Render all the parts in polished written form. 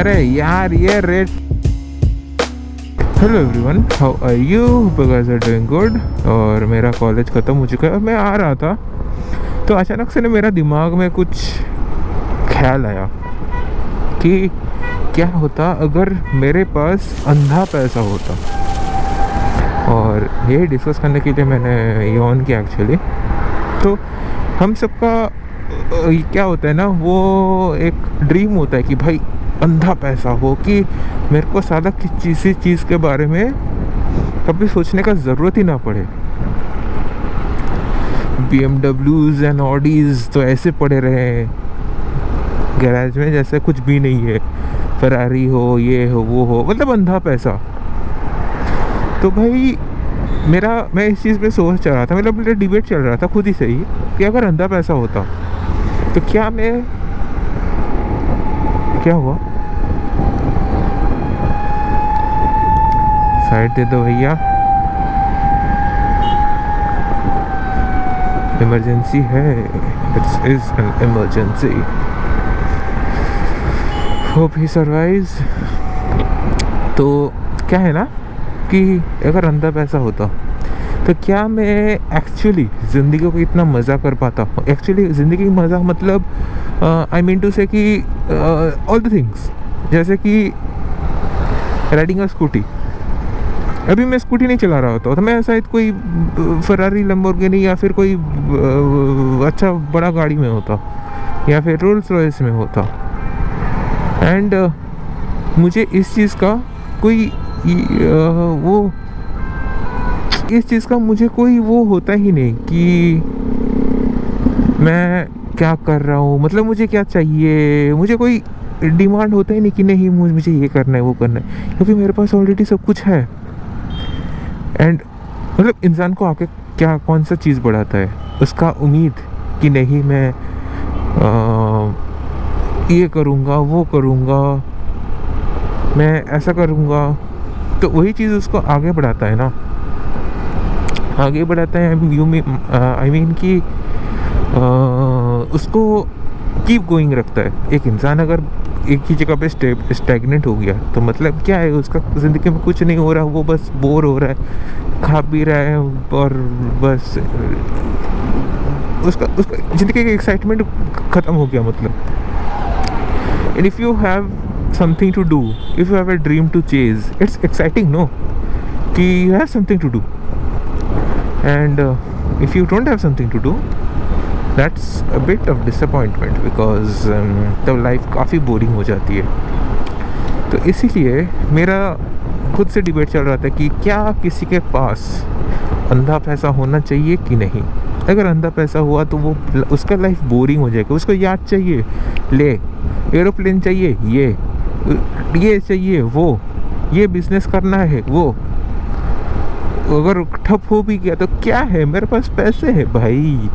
अरे यार ये rate. Hello everyone, how are you? Guys are doing good. और मेरा कॉलेज ख़त्म हो चुका है और मैं आ रहा था तो अचानक से ना मेरा दिमाग में कुछ ख्याल आया कि क्या होता अगर मेरे पास अंधा पैसा होता। और ये डिस्कस करने के लिए मैंने ये ऑन किया एक्चुअली। तो हम सबका क्या होता है ना, वो एक ड्रीम होता है कि भाई अंधा पैसा हो कि मेरे को सादा किसी चीज़ के बारे में कभी सोचने का ज़रूरत ही ना पड़े। BMWs एंड ऑडीज़ तो ऐसे पड़े रहे गैराज में जैसे कुछ भी नहीं है। फरारी हो, ये हो, वो हो, मतलब अंधा पैसा। तो भाई मैं इस चीज़ पे सोच रहा था, मतलब मेरा डिबेट चल रहा था खुद ही से ही कि अगर अंधा पैसा होता तो क्या हुआ? साइड दे दो भैया, इमरजेंसी है। It's is an emergency. Hope he survives. तो क्या है ना कि अगर अंधा पैसा होता तो क्या मैं एक्चुअली ज़िंदगी को इतना मज़ा कर पाता। एक्चुअली ज़िंदगी की मज़ा मतलब आई मीन टू से कि ऑल द थिंग्स, जैसे कि राइडिंग अ स्कूटी। अभी मैं स्कूटी नहीं चला रहा होता तो मैं शायद कोई फरारी, लैम्बोर्गिनी या फिर कोई अच्छा बड़ा गाड़ी में होता या फिर रोल्स रॉयस में होता। एंड मुझे इस चीज़ का कोई वो होता ही नहीं कि मैं क्या कर रहा हूँ, मतलब मुझे क्या चाहिए, मुझे कोई डिमांड होता ही नहीं कि नहीं मुझे ये करना है वो करना है, क्योंकि मेरे पास ऑलरेडी सब कुछ है। एंड मतलब इंसान को आके क्या कौन सा चीज़ बढ़ाता है? उसका उम्मीद कि नहीं मैं ये करूँगा, वो करूँगा, मैं ऐसा करूँगा। तो वही चीज़ उसको आगे बढ़ाता है ना, आगे बढ़ाता है। आई मीन कि उसको कीप गोइंग रखता है। एक इंसान अगर एक ही जगह पे स्टैग्नेंट हो गया तो मतलब क्या है, उसका ज़िंदगी में कुछ नहीं हो रहा, वो बस बोर हो रहा है, खा पी रहा है और बस उसका ज़िंदगी का एक्साइटमेंट ख़त्म हो गया मतलब। And if you have something to do, if you have a dream to chase, it's exciting, no, कि you have something to do. And if you don't have something to do, that's a bit of disappointment because तब life काफ़ी boring हो जाती है। तो इसीलिए मेरा खुद से डिबेट चल रहा था कि क्या किसी के पास अंधा पैसा होना चाहिए कि नहीं। अगर अंधा पैसा हुआ तो वो उसका लाइफ बोरिंग हो जाएगा। उसको याद चाहिए, ले एरोप्लेन चाहिए, ये चाहिए, वो ये बिजनेस करना है, वो अगर ठप हो भी गया तो क्या है, मेरे पास पैसे है भाई।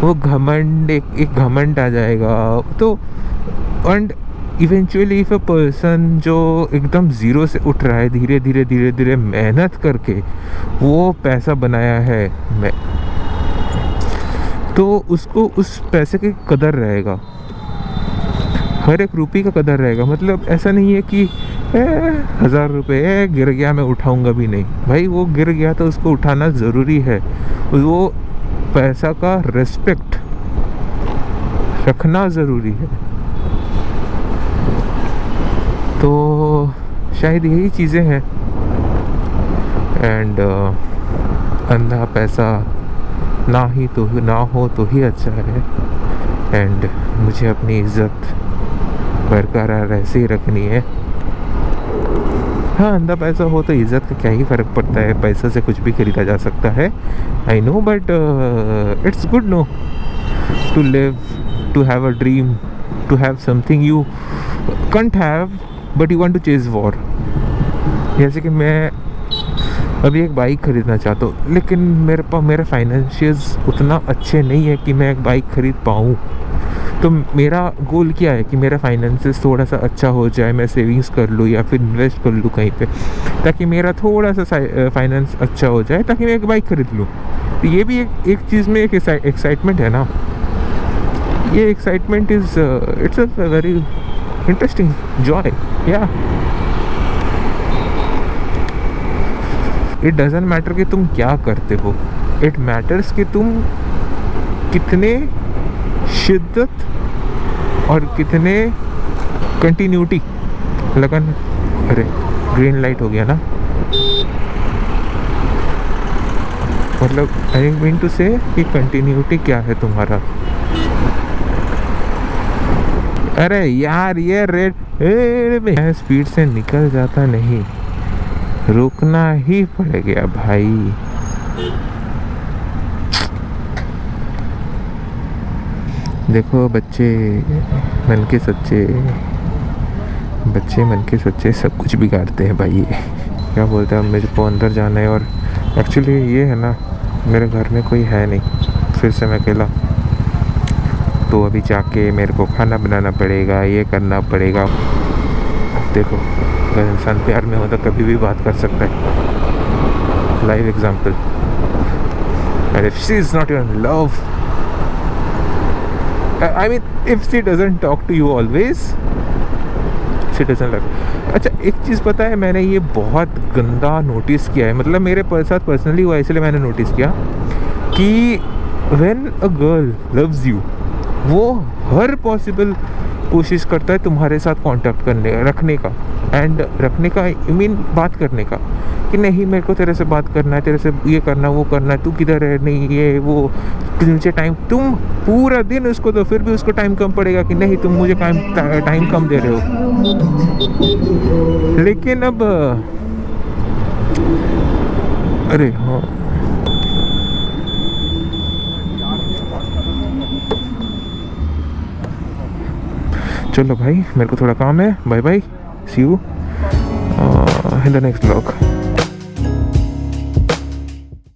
वो घमंड एक घमंड आ जाएगा। तो and eventually if a person जो एकदम ज़ीरो से उठ रहा है, धीरे धीरे मेहनत करके वो पैसा बनाया है, तो उसको उस पैसे की कदर रहेगा, हर एक रुपये का कदर रहेगा। मतलब ऐसा नहीं है कि 1000 रुपये गिर गया मैं उठाऊंगा भी नहीं। भाई वो गिर गया तो उसको उठाना ज़रूरी है। वो पैसा का रिस्पेक्ट रखना ज़रूरी है। तो शायद यही चीज़ें हैं। एंड अंधा पैसा ना हो तो ही अच्छा है। एंड मुझे अपनी इज़्ज़त बरकरार ऐसे ही रखनी है। हाँ, अंधा पैसा हो तो इज़्ज़त का क्या ही फ़र्क पड़ता है, पैसा से कुछ भी खरीदा जा सकता है। I know, but it's good no to live, to have a dream, to have something you can't have but you want to chase war। जैसे कि मैं अभी एक बाइक ख़रीदना चाहता हूँ, लेकिन मेरे फाइनेंशियल्स उतना अच्छे नहीं है कि मैं एक बाइक ख़रीद पाऊँ। तो मेरा गोल क्या है कि मेरा फाइनेंसेस थोड़ा सा अच्छा हो जाए, मैं सेविंग्स कर लूँ या फिर इन्वेस्ट कर लूँ कहीं पे, ताकि मेरा थोड़ा सा फाइनेंस अच्छा हो जाए, ताकि मैं एक बाइक ख़रीद लूँ। तो ये भी एक चीज़ में एक एक्साइटमेंट है ना। ये excitement is it's a very interesting joy. Yeah, it doesn't matter कि तुम क्या करते हो, it matters कि तुम कितने शिद्दत और कितने कंटिन्यूटी लगन। अरे ग्रीन लाइट हो गया ना, मतलब आई मीन टू से कि कंटिन्यूटी क्या है तुम्हारा। अरे यार ये रेड मैं स्पीड से निकल जाता, नहीं रुकना ही पड़ेगा भाई। देखो बच्चे मन के सच्चे, बच्चे मन के सच्चे सब कुछ बिगाड़ते हैं भाई। ये क्या बोलते हैं, मुझे को अंदर जाना है और एक्चुअली ये है ना, मेरे घर में कोई है नहीं, फिर से मैं अकेला, तो अभी जाके मेरे को खाना बनाना पड़ेगा, ये करना पड़ेगा। देखो अगर इंसान प्यार में हो तो कभी भी बात कर सकता है, live example. And if she is not in love, I mean if she doesn't talk to you always, she doesn't love. अच्छा एक चीज़ पता है, मैंने ये बहुत गंदा नोटिस किया है, मतलब मेरे साथ पर्सनली हुआ, इसलिए मैंने नोटिस किया कि when a girl loves you, वो हर पॉसिबल कोशिश करता है तुम्हारे साथ कांटेक्ट रखने का, एंड रखने का आई मीन बात करने का, कि नहीं मेरे को तेरे से बात करना है, तेरे से ये करना वो करना है, तू किधर है, नहीं ये वो, मुझे टाइम, तुम पूरा दिन उसको तो फिर भी उसको टाइम कम पड़ेगा कि नहीं तुम मुझे टाइम कम दे रहे हो। लेकिन अब अरे हाँ, चलो भाई मेरे को थोड़ा काम है, bye bye, see you in the next blog.